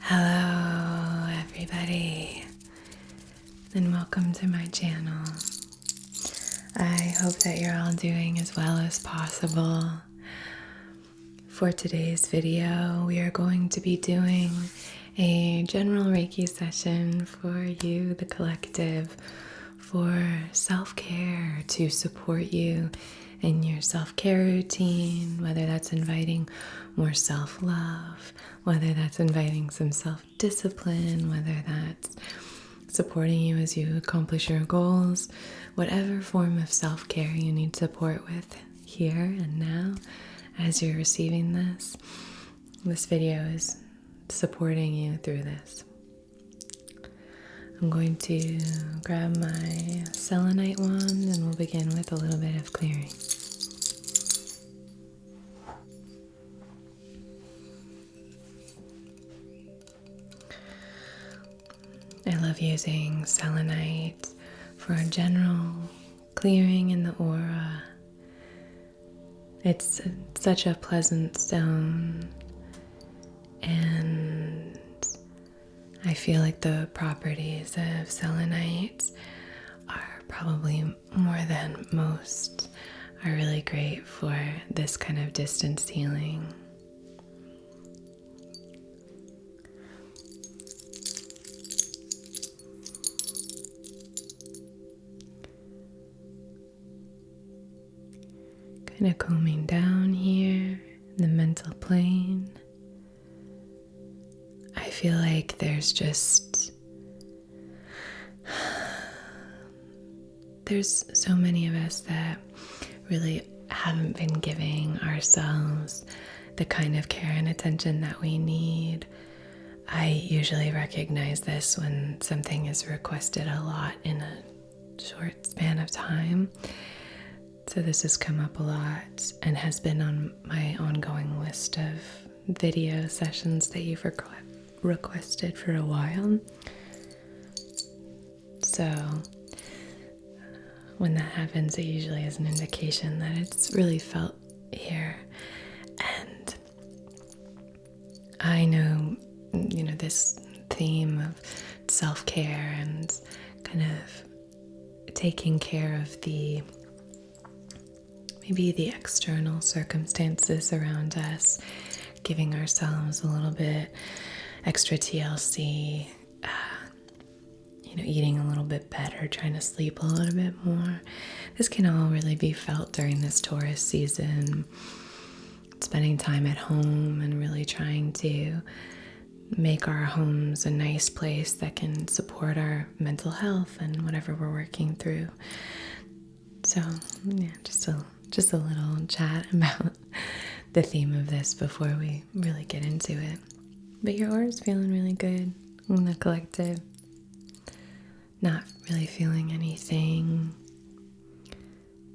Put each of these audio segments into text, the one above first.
Hello everybody, and welcome to my channel. I hope that you're all doing as well as possible. For today's video, we are going to be doing a general Reiki session for you, the collective, for self-care, to support you in your self-care routine, whether that's inviting more self-love, whether that's inviting some self-discipline, whether that's supporting you as you accomplish your goals, whatever form of self-care you need support with here and now as you're receiving this. This video is supporting you through this. I'm going to grab my selenite wand and we'll begin with a little bit of clearing. I love using selenite for a general clearing in the aura. It's such a pleasant stone, and I feel like the properties of selenite are probably more than most are really great for this kind of distance healing. Kind of combing down here in the mental plane. I feel like there's so many of us that really haven't been giving ourselves the kind of care and attention that we need. I usually recognize this when something is requested a lot in a short span of time. So this has come up a lot and has been on my ongoing list of video sessions that you've requested for a while. So when that happens, it usually is an indication that it's really felt here. And I know, this theme of self-care and kind of taking care of maybe the external circumstances around us, giving ourselves a little bit extra TLC, eating a little bit better, trying to sleep a little bit more. This can all really be felt during this Taurus season. Spending time at home and really trying to make our homes a nice place that can support our mental health and whatever we're working through. So, yeah, just a little chat about the theme of this before we really get into it. But your aura's feeling really good in the collective. Not really feeling anything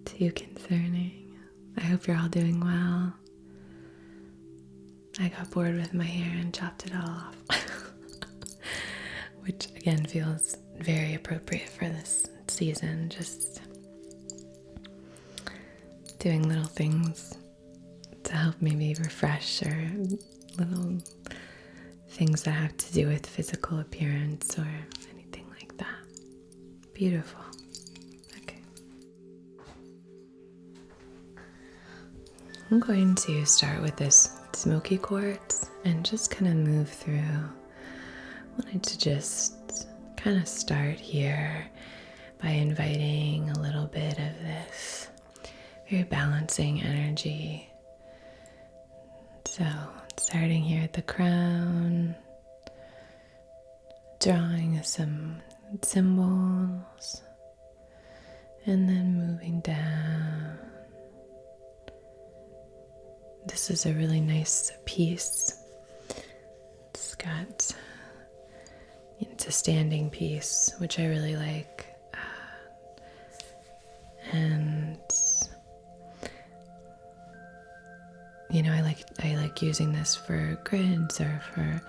too concerning. I hope you're all doing well. I got bored with my hair and chopped it all off. Which again feels very appropriate for this season. Just doing little things to help maybe refresh, or little things that have to do with physical appearance or anything like that. Beautiful. Okay. I'm going to start with this smoky quartz and just kind of move through. I wanted to just kind of start here by inviting a little bit of this very balancing energy. So starting here at the crown, drawing some symbols, and then moving down. This is a really nice piece. It's a standing piece, which I really like. And I like using this for grids or for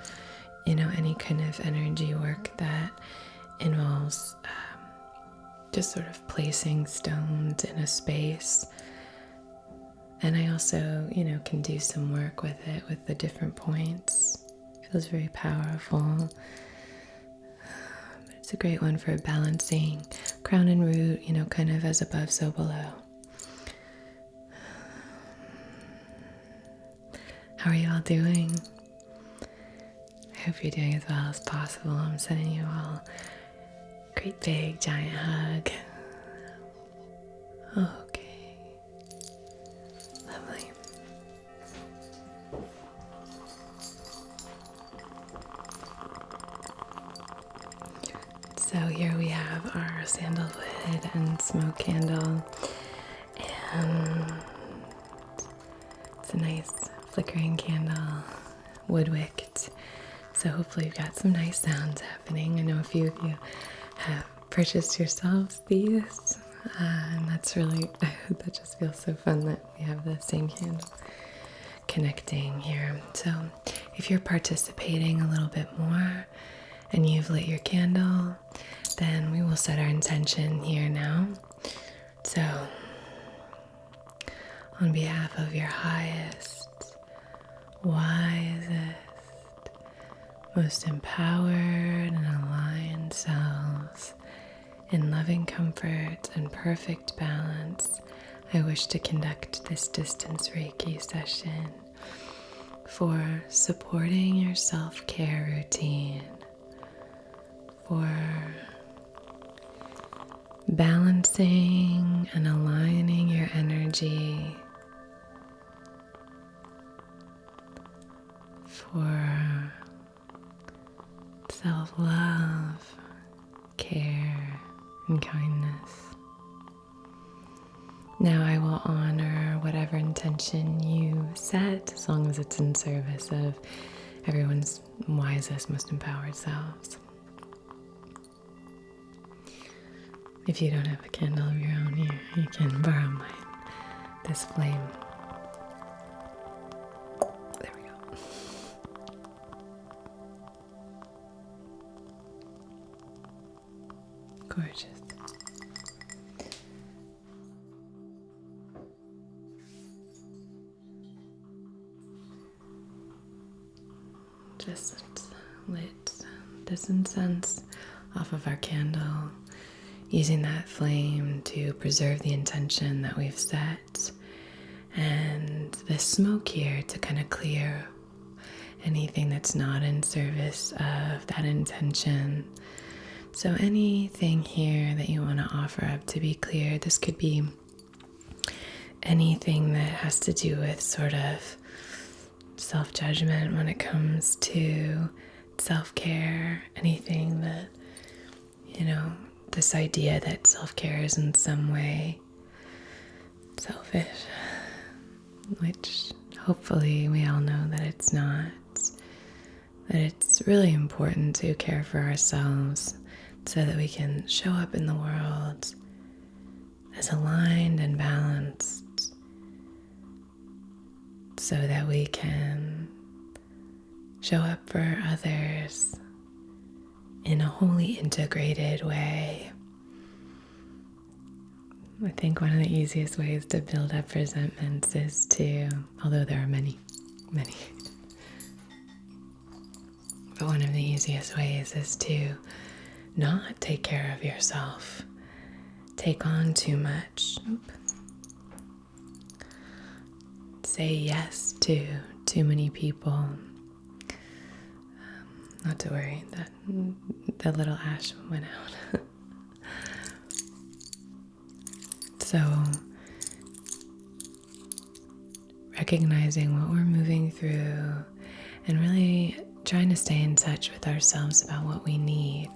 any kind of energy work that involves just sort of placing stones in a space. And I also, can do some work with it with the different points. I feels very powerful. It's a great one for balancing crown and root, kind of as above, so below. How are you all doing? I hope you're doing as well as possible. I'm sending you all a great big giant hug. Okay. Lovely. So here we have our sandalwood and smoke candle, and it's a nice flickering candle, wood wicked. So hopefully you've got some nice sounds happening. I know a few of you have purchased yourselves these, and that's really, that just feels so fun that we have the same candle connecting here. So if you're participating a little bit more and you've lit your candle, then we will set our intention here now. So on behalf of your highest, wisest, most empowered and aligned selves, in loving comfort and perfect balance, I wish to conduct this distance Reiki session for supporting your self-care routine, for balancing and aligning your energy, for self-love, care, and kindness. Now I will honor whatever intention you set, as long as it's in service of everyone's wisest, most empowered selves. If you don't have a candle of your own here, you can borrow mine. This flame. There we go. Gorgeous. Just lit this incense off of our candle, using that flame to preserve the intention that we've set, and the smoke here to kind of clear anything that's not in service of that intention. So anything here that you want to offer up to be clear, this could be anything that has to do with sort of self-judgment when it comes to self-care, anything that, this idea that self-care is in some way selfish, which hopefully we all know that it's not, that it's really important to care for ourselves so that we can show up in the world as aligned and balanced, so that we can show up for others in a wholly integrated way. I think one of the easiest ways to build up resentments is to, although there are many, but one of the easiest ways is to not take care of yourself, take on too much, say yes to too many people. Not to worry, that the little ash went out. So, recognizing what we're moving through and really trying to stay in touch with ourselves about what we need.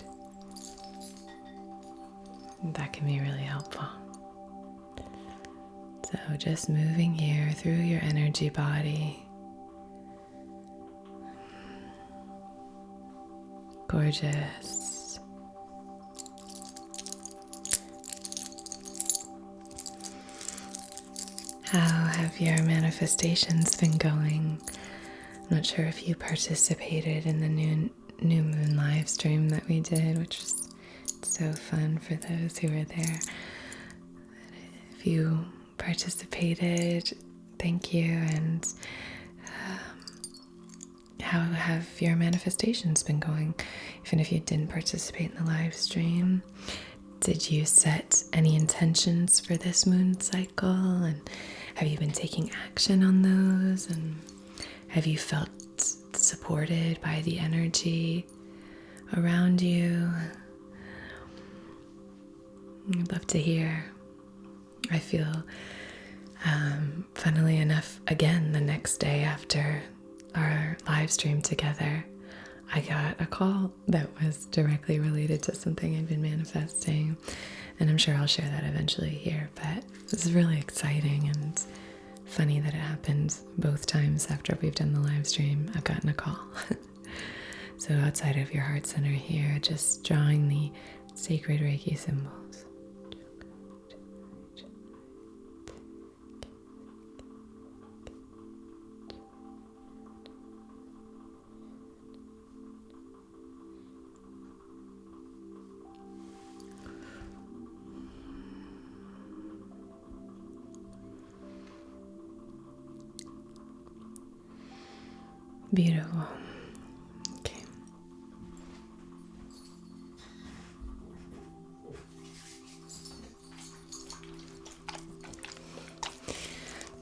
That can be really helpful. So just moving here through your energy body. Gorgeous. How have your manifestations been going? I'm not sure if you participated in the new moon live stream that we did, which was so fun for those who were there. If you participated, thank you, and How have your manifestations been going? Even if you didn't participate in the live stream, did you set any intentions for this moon cycle? And have you been taking action on those? And have you felt supported by the energy around you? I'd love to hear. I feel, funnily enough, again, the next day after our live stream together, I got a call that was directly related to something I'd been manifesting, and I'm sure I'll share that eventually here, but this is really exciting and funny that it happened both times after we've done the live stream. I've gotten a call. So outside of your heart center here, just drawing the sacred Reiki symbols. Beautiful. Okay.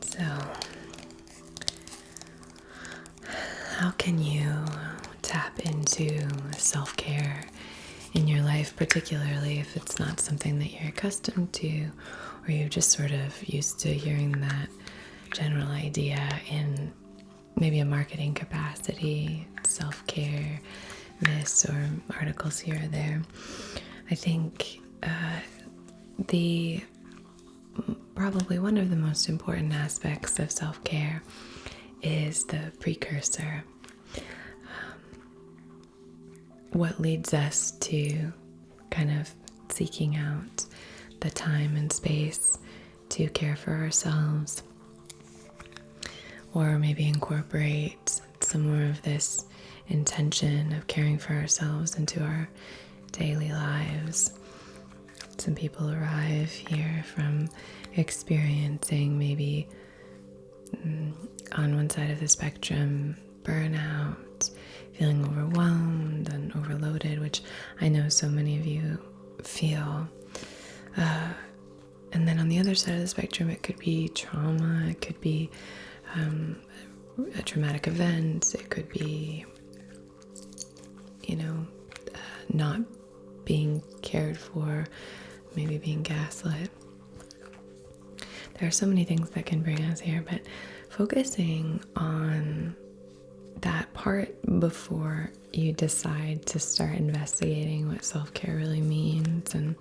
So, how can you tap into self-care in your life, particularly if it's not something that you're accustomed to, or you're just sort of used to hearing that general idea in maybe a marketing capacity, self-care, this or articles here or there? I think probably one of the most important aspects of self-care is the precursor. What leads us to kind of seeking out the time and space to care for ourselves, or maybe incorporate some more of this intention of caring for ourselves into our daily lives. Some people arrive here from experiencing maybe on one side of the spectrum, burnout, feeling overwhelmed and overloaded, which I know so many of you feel. And then on the other side of the spectrum, it could be trauma, it could be a traumatic event, it could be, not being cared for, maybe being gaslit. There are so many things that can bring us here, but focusing on that part before you decide to start investigating what self-care really means and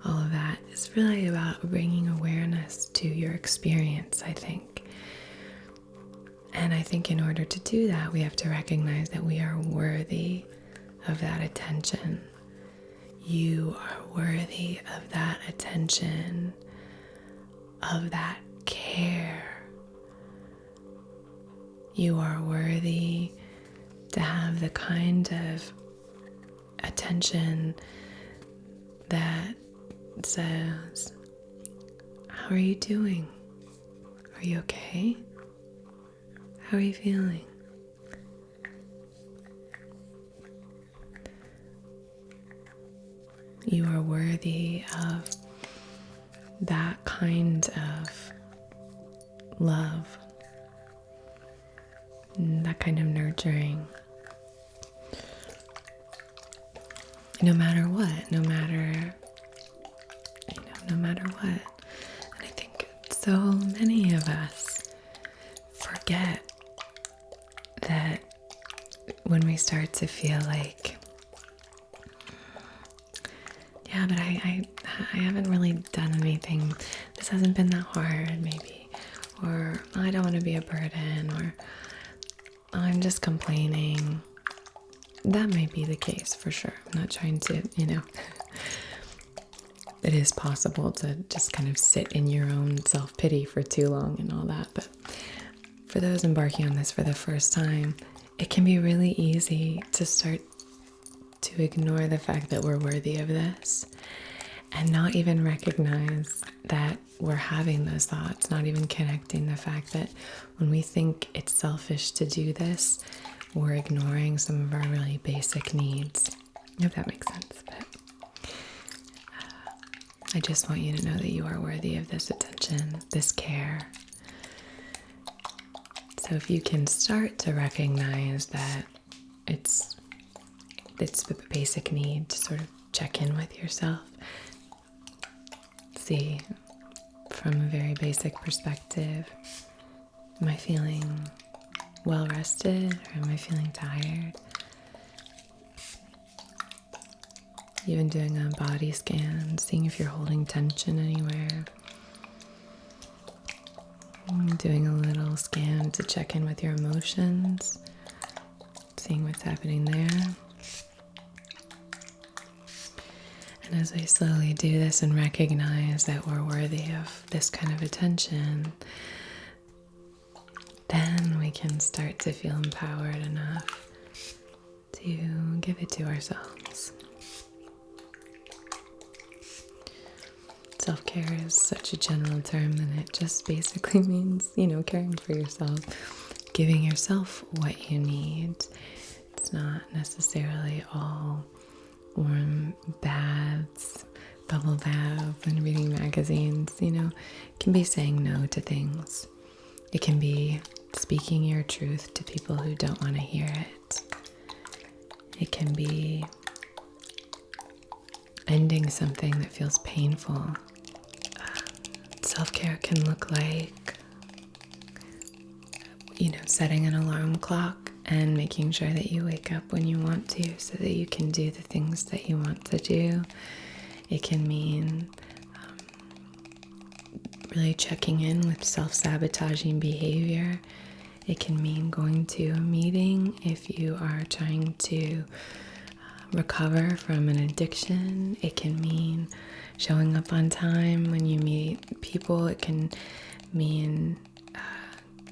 all of that is really about bringing awareness to your experience, I think. And I think in order to do that, we have to recognize that we are worthy of that attention. You are worthy of that attention, of that care. You are worthy to have the kind of attention that says, how are you doing? Are you okay? How are you feeling? You are worthy of that kind of love, that kind of nurturing. No matter what, no matter what. And I think so many of us forget that when we start to feel like, yeah, but I haven't really done anything. This hasn't been that hard, maybe. Or I don't want to be a burden, or I'm just complaining. That may be the case for sure. I'm not trying to, it is possible to just kind of sit in your own self-pity for too long and all that. But for those embarking on this for the first time, it can be really easy to start to ignore the fact that we're worthy of this and not even recognize that we're having those thoughts, not even connecting the fact that when we think it's selfish to do this, or ignoring some of our really basic needs, if that makes sense. But I just want you to know that you are worthy of this attention, this care. So if you can start to recognize that it's a basic need to sort of check in with yourself, see from a very basic perspective, am I feeling well rested or am I feeling tired? Even doing a body scan, seeing if you're holding tension anywhere. Doing a little scan to check in with your emotions, seeing what's happening there. And as we slowly do this and recognize that we're worthy of this kind of attention, then we can start to feel empowered enough to give it to ourselves. Self-care is such a general term, and it just basically means, caring for yourself, giving yourself what you need. It's not necessarily all warm baths, bubble baths, and reading magazines. It can be saying no to things. It can be speaking your truth to people who don't want to hear it. It can be ending something that feels painful. Self-care can look like, setting an alarm clock and making sure that you wake up when you want to so that you can do the things that you want to do. It can mean really checking in with self-sabotaging behavior. It can mean going to a meeting if you are trying to recover from an addiction. It can mean showing up on time when you meet people. It can mean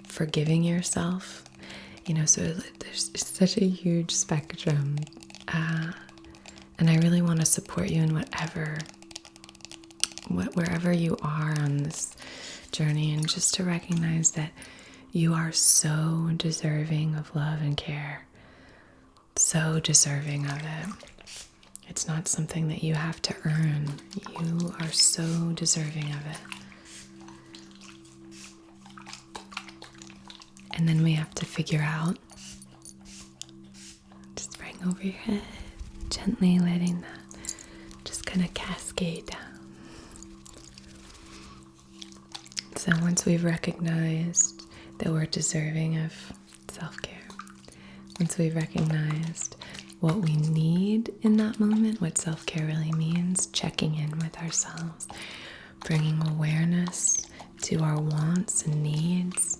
forgiving yourself. So there's such a huge spectrum. And I really want to support you in wherever you are on this journey, and just to recognize that you are so deserving of love and care. So deserving of it. It's not something that you have to earn. You are so deserving of it. And then we have to figure out, just bring over your head, gently letting that just kind of cascade down. So once we've recognized that we're deserving of self-care, once we've recognized what we need in that moment, what self-care really means, checking in with ourselves, bringing awareness to our wants and needs,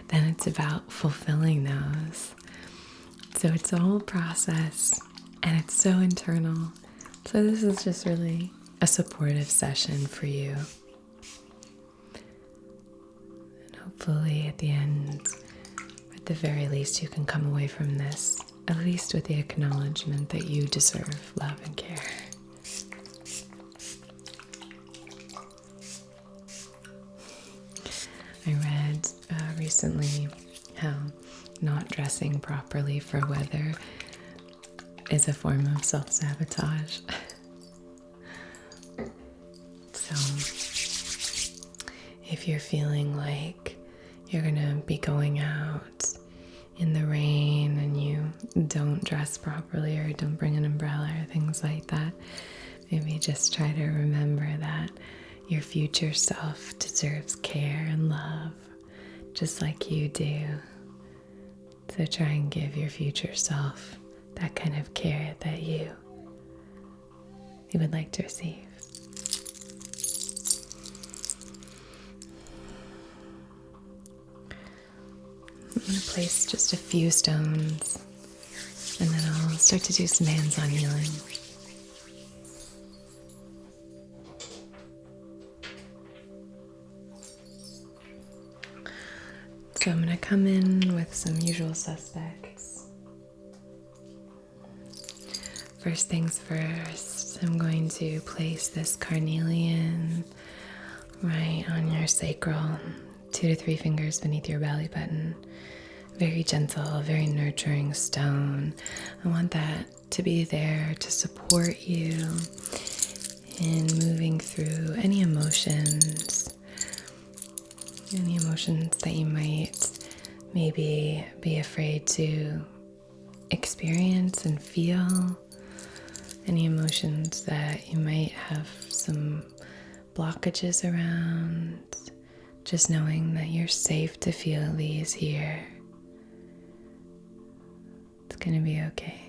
then it's about fulfilling those. So it's a whole process, and it's so internal. So this is just really a supportive session for you. And hopefully at the end, at the very least, you can come away from this at least with the acknowledgement that you deserve love and care. I read recently how not dressing properly for weather is a form of self-sabotage. So if you're feeling like you're gonna be going out in the rain and you don't dress properly or don't bring an umbrella or things like that, maybe just try to remember that your future self deserves care and love just like you do. So try and give your future self that kind of care that you would like to receive. I'm going to place just a few stones, and then I'll start to do some hands-on healing. So I'm going to come in with some usual suspects. First things first, I'm going to place this carnelian right on your sacral, 2 to 3 fingers beneath your belly button. very gentle, very nurturing stone. I want that to be there to support you in moving through any emotions that you might maybe be afraid to experience and feel, any emotions that you might have some blockages around. Just knowing that you're safe to feel these here. It's going to be okay.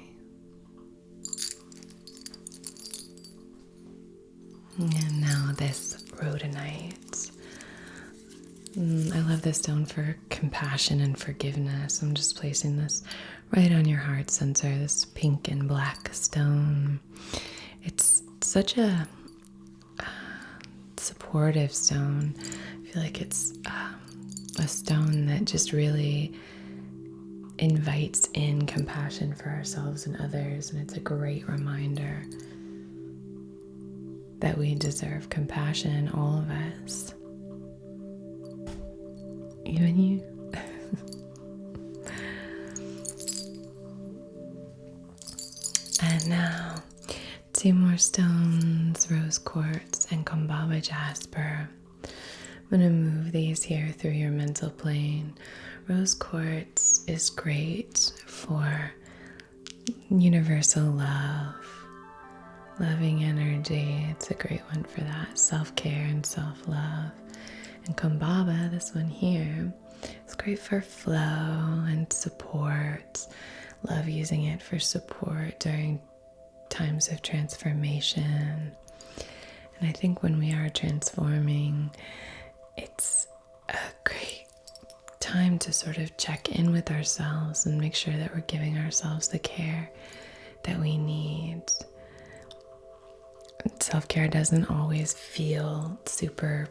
And now this rhodonite. I love this stone for compassion and forgiveness. I'm just placing this right on your heart center, this pink and black stone. It's such a supportive stone. I feel like it's a stone that just really invites in compassion for ourselves and others, and it's a great reminder that we deserve compassion, all of us. Even you. And now, 2 more stones, rose quartz and Kumbhava jasper. I'm going to move these here through your mental plane. Rose quartz is great for universal love, loving energy. It's a great one for that, self-care and self-love. And Kumbhava, this one here, is great for flow and support. Love using it for support during times of transformation. And I think when we are transforming, it's a great time to sort of check in with ourselves and make sure that we're giving ourselves the care that we need. Self-care doesn't always feel super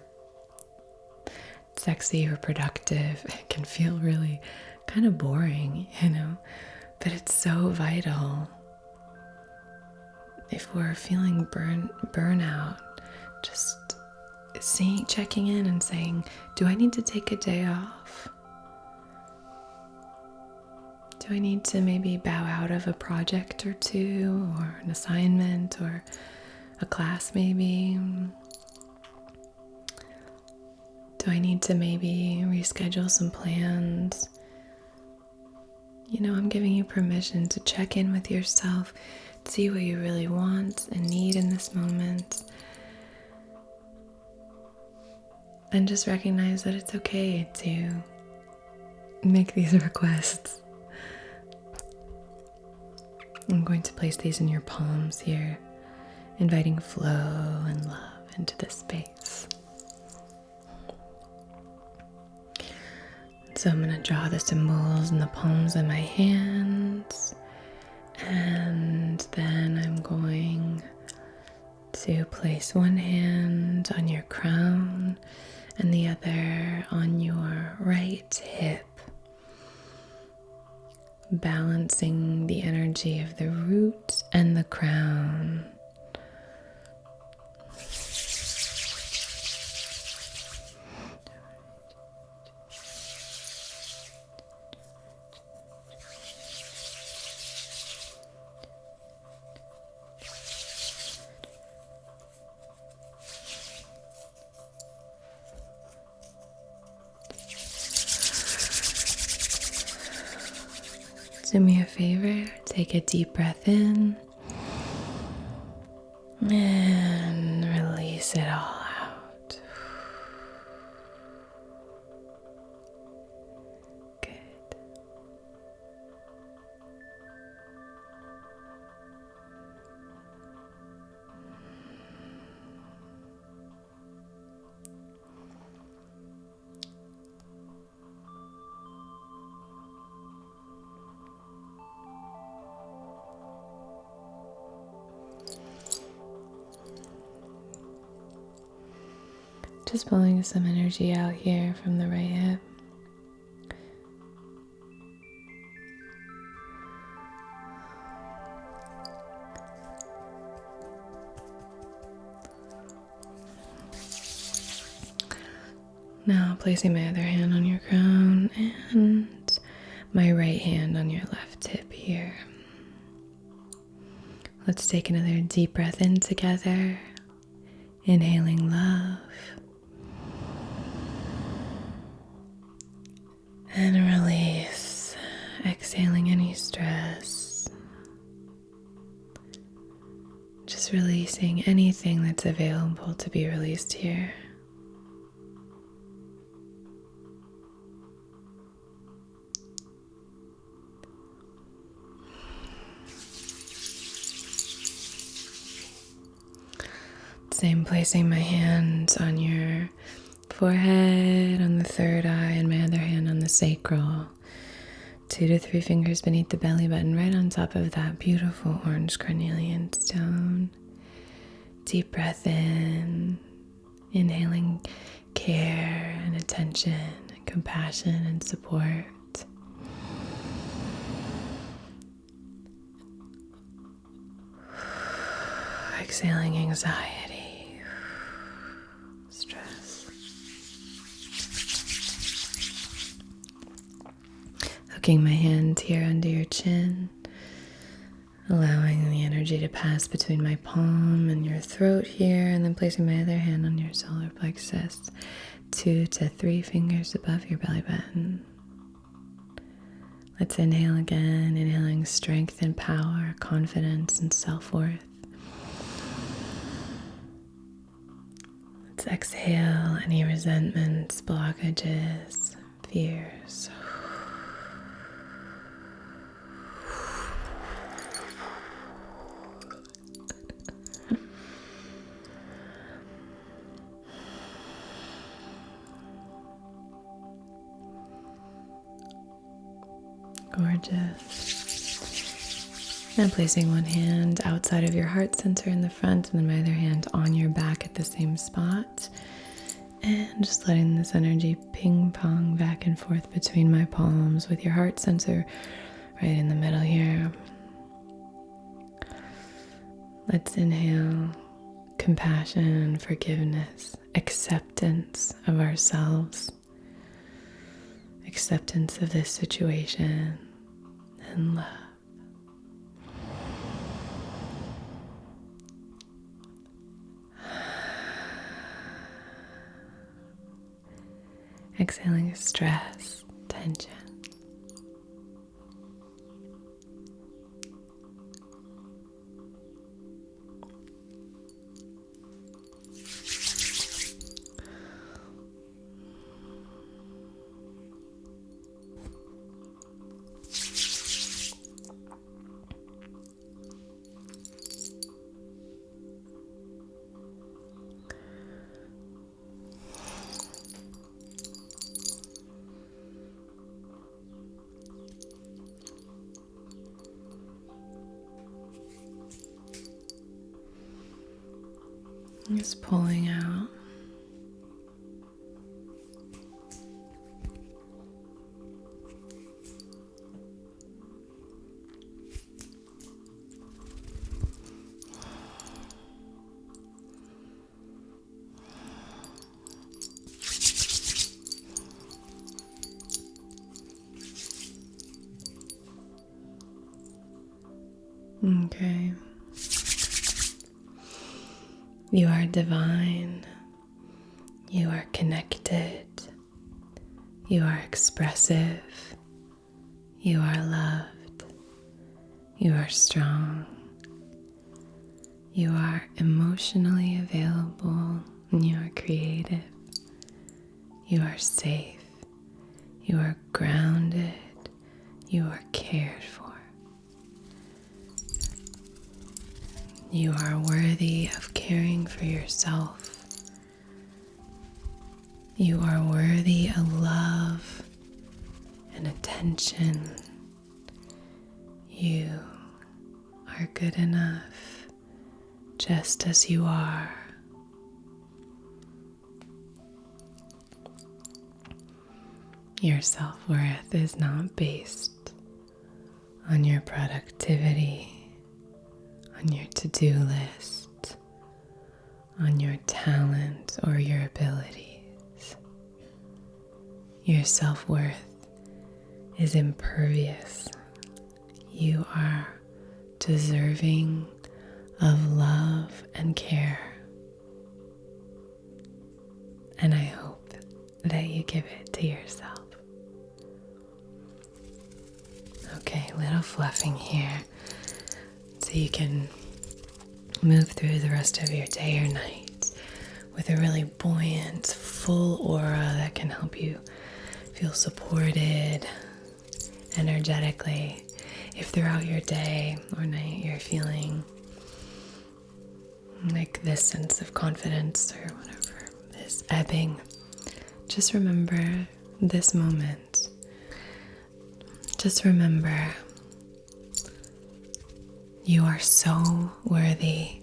sexy or productive. It can feel really kind of boring, but it's so vital. If we're feeling burnout, just checking in and saying, do I need to take a day off? Do I need to maybe bow out of a project or two, or an assignment, or a class maybe? Do I need to maybe reschedule some plans? I'm giving you permission to check in with yourself, see what you really want and need in this moment, and just recognize that it's okay to make these requests. I'm going to place these in your palms here, inviting flow and love into this space. So I'm going to draw the symbols in the palms of my hands, and then I'm going to place one hand on your crown and the other on your right hip, balancing the energy of the root and the crown. Do me a favor, take a deep breath in and release it all out. Good. Just pulling some energy out here from the right hip. Now placing my other hand on your crown and my right hand on your left hip here. Let's take another deep breath in together, inhaling love and release, exhaling any stress, just releasing anything that's available to be released here. Same, placing my hands on your forehead, on the third eye, and my other hand on the sacral. 2 to 3 fingers beneath the belly button, right on top of that beautiful orange carnelian stone. Deep breath in, inhaling care and attention and compassion and support. Exhaling anxiety, stress. Hooking my hand here under your chin, allowing the energy to pass between my palm and your throat here, and then placing my other hand on your solar plexus, 2 to 3 fingers above your belly button. Let's inhale again, inhaling strength and power, confidence and self-worth. Let's exhale any resentments, blockages, fears. Gorgeous. Now placing one hand outside of your heart center in the front and then my other hand on your back at the same spot. And just letting this energy ping pong back and forth between my palms with your heart center right in the middle here. Let's inhale compassion, forgiveness, acceptance of ourselves, acceptance of this situation, and love. Exhaling stress, tension. Just pulling out. Okay. You are divine. You are connected. You are expressive. You are loved. You are strong. You are emotionally available and you are creative. You are safe. You are grounded. You are cared for. You are worthy of caring for yourself. You are worthy of love and attention. You are good enough just as you are. Your self-worth is not based on your productivity, on your to-do list, on your talent or your abilities. Your self-worth is impervious. You are deserving of love and care. And I hope that you give it to yourself. Okay, a little fluffing here so you can move through the rest of your day or night with a really buoyant, full aura that can help you feel supported energetically. If throughout your day or night you're feeling like this sense of confidence or whatever is ebbing, just remember this moment. Just remember you are so worthy.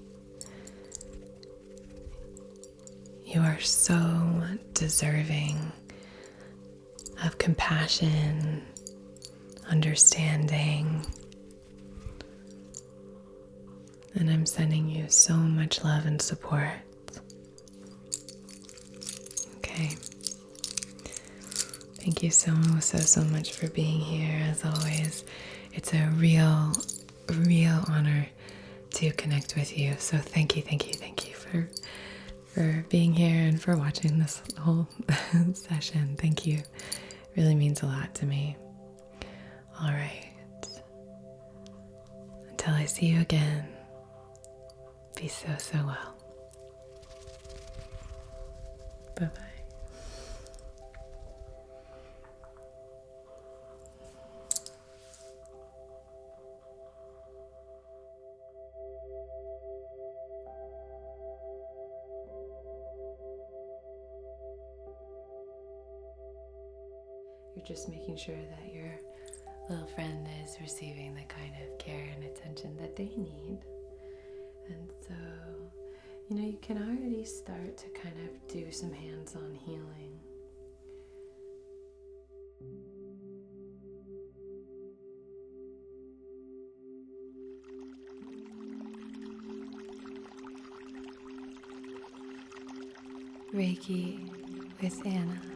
You are so deserving of compassion, understanding, and I'm sending you so much love and support. Okay. Thank you so much for being here. As always, it's a real honor to connect with you. So thank you for being here and for watching this whole session. Thank you. It really means a lot to me. All right. Until I see you again, be so well. Bye-bye. You're just making sure that your little friend is receiving the kind of care and attention that they need. And so, you can already start to kind of do some hands-on healing. Reiki with Anna.